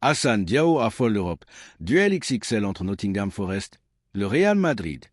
Assane Diao affole l'Europe. Duel XXL entre Nottingham Forest, le Real Madrid.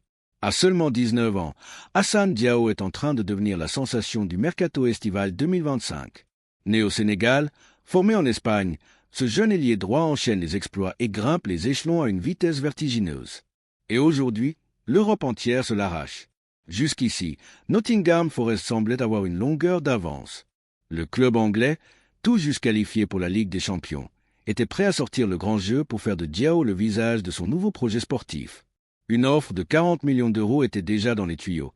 À seulement 19 ans, Assane Diao est en train de devenir la sensation du mercato estival 2025. Né au Sénégal, formé en Espagne, ce jeune ailier droit enchaîne les exploits et grimpe les échelons à une vitesse vertigineuse. Et aujourd'hui, l'Europe entière se l'arrache. Jusqu'ici, Nottingham Forest semblait avoir une longueur d'avance. Le club anglais, tout juste qualifié pour la Ligue des Champions, était prêt à sortir le grand jeu pour faire de Diao le visage de son nouveau projet sportif. Une offre de 40 millions d'euros était déjà dans les tuyaux,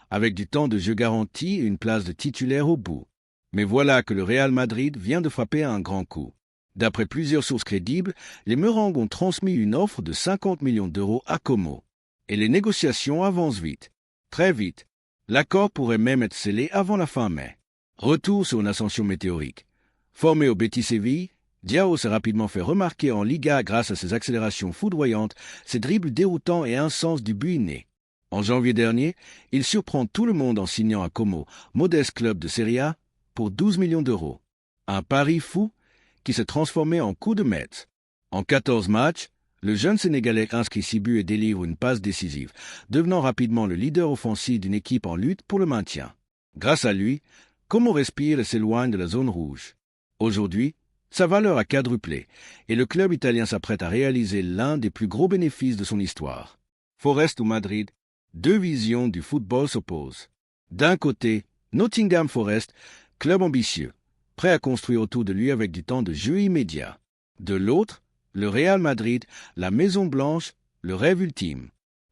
avec du temps de jeu garanti et une place de titulaire au bout. Mais voilà que le Real Madrid vient de frapper un grand coup. D'après plusieurs sources crédibles, les Merengues ont transmis une offre de 50 millions d'euros à Como. Et les négociations avancent vite. Très vite. L'accord pourrait même être scellé avant la fin mai. Retour sur une ascension météorique. Formé au Betis Séville, Diao s'est rapidement fait remarquer en Liga grâce à ses accélérations foudroyantes, ses dribbles déroutants et un sens du but inné. En janvier dernier, il surprend tout le monde en signant à Como, modeste club de Serie A, pour 12 millions d'euros. Un pari fou qui s'est transformé en coup de maître. En 14 matchs, le jeune Sénégalais inscrit 6 buts et délivre une passe décisive, devenant rapidement le leader offensif d'une équipe en lutte pour le maintien. Grâce à lui, Como respire et s'éloigne de la zone rouge. Aujourd'hui, sa valeur a quadruplé et le club italien s'apprête à réaliser l'un des plus gros bénéfices de son histoire. Forest ou Madrid, deux visions du football s'opposent. D'un côté, Nottingham Forest, club ambitieux, prêt à construire autour de lui avec du temps de jeu immédiat. De l'autre, le Real Madrid, la Maison Blanche, le rêve ultime.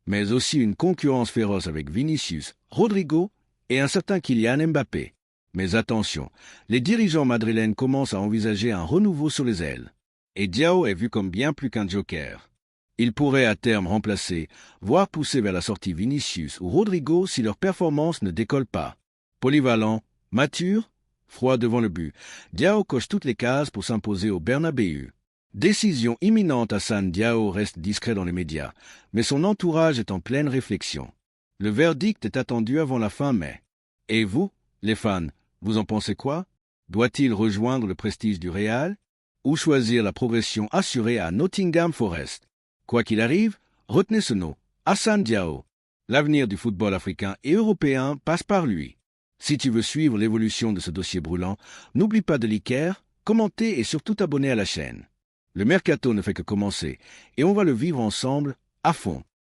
Mais aussi une concurrence féroce avec Vinicius, Rodrigo et un certain Kylian Mbappé. Mais attention, les dirigeants madrilènes commencent à envisager un renouveau sur les ailes. Et Diao est vu comme bien plus qu'un joker. Il pourrait à terme remplacer, voire pousser vers la sortie Vinicius ou Rodrigo si leur performance ne décolle pas. Polyvalent, mature, froid devant le but, Diao coche toutes les cases pour s'imposer au Bernabéu. Décision imminente, Assane Diao reste discret dans les médias, mais son entourage est en pleine réflexion. Le verdict est attendu avant la fin mai. Et vous, les fans, vous en pensez quoi? Doit-il rejoindre le prestige du Real ou choisir la progression assurée à Nottingham Forest? Quoi qu'il arrive, retenez ce nom, Assane Diao. L'avenir du football africain et européen passe par lui. Si tu veux suivre l'évolution de ce dossier brûlant, n'oublie pas de liker, commenter et surtout t'abonner à la chaîne. Le mercato ne fait que commencer et on va le vivre ensemble à fond.